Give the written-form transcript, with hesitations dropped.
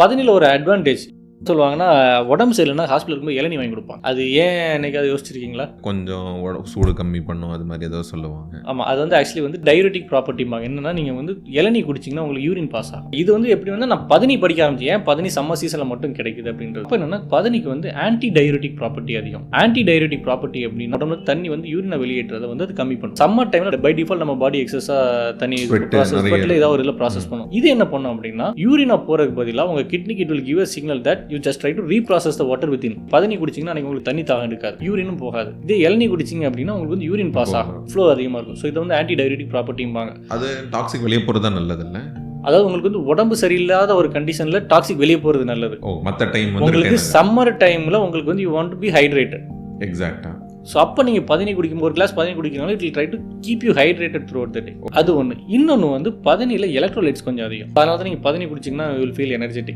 பதினில ஒரு அட்வான்டேஜ் சொல்லுவாங்கன்னா, உடம்பு சரியில்லைன்னா ஹாஸ்பிட்டலுக்கு போய் இளநீ வாங்கி கொடுப்பாங்க. அது ஏன் என்னைக்காவது யோசிச்சிருக்கீங்களா? கொஞ்சம் சூடு கம்மி பண்ணும், அது மாதிரி ஏதோ சொல்லுவாங்க. ஆமாம், அது வந்து ஆக்சுவலி வந்து டையூரெட்டிக் ப்ராப்பர்ட்டிம்பாங்க. என்னன்னா, நீங்கள் வந்து இளநீ குடிச்சிங்கன்னா உங்களுக்கு யூரின் பாஸ் ஆகும். இது வந்து எப்படி வந்து நான் பதினி படிக்க ஆரம்பிச்சேன். ஏன் பதினி சம்மர் சீசனில் மட்டும் கிடைக்குது அப்படின்றது. இப்போ என்னன்னா, பதினிக்கு வந்து ஆன்டி டையூரெட்டிக் ப்ராப்பர்ட்டி அதிகம். ஆன்டி டையூரெட்டிக் ப்ராப்பர்ட்டி அப்படின்னா உடம்புல தண்ணி வந்து யூரினை வெளியேற்றதை வந்து அது கம்மி பண்ணும். சம்மர் டைமில் பை டிஃபால்ட் நம்ம பாடி எக்ஸஸாக தண்ணி ஸ்வெட்டில் ஏதாவது ஒரு இதில் ப்ராசஸ் பண்ணும். இது என்ன பண்ணும் அப்படின்னா, யூரினா போகிறதுக்கு பதிலாக உங்கள் கிட்னிக்கு it will give a signal that you just try to reprocess the water within. பதினி குடிச்சிங்கன்னா உங்களுக்கு தண்ணி தாகம் எடுக்காது, யூரினும் போகாது. இதே இளநீ குடிச்சிங்க அப்படின்னா உங்களுக்கு வந்து யூரின் பாஸ் ஆகும், ஃப்ளோ அதிகமாக இருக்கும். ஸோ இது வந்து ஆன்டி டையூரெட்டிக் ப்ராப்பர்ட்டிம்பாங்க. அது டாக்ஸிக் வெளியே போகிறது நல்லது இல்லை? அதாவது உங்களுக்கு வந்து உடம்பு சரியில்லாத ஒரு கண்டிஷனில் டாக்ஸிக் வெளியே போகிறது நல்லது. மற்ற டைம் உங்களுக்கு சம்மர் டைமில் உங்களுக்கு வந்து you want to be hydrated. எக்ஸாக்டாக. ஸோ அப்போ நீங்கள் பதினி குடிக்கும்போது, ஒரு கிளாஸ் பதினி குடிக்கிறனால it will try to keep you hydrated throughout the day. அது ஒன்று. இன்னொன்று வந்து பதினியில் எலக்ட்ரோலைட்ஸ் கொஞ்சம் அதிகம். அதனால தான் நீங்கள் பதினி குடிச்சிங்கன்னா யூ வில் ஃபீல் எனர்ஜெட்டிக்.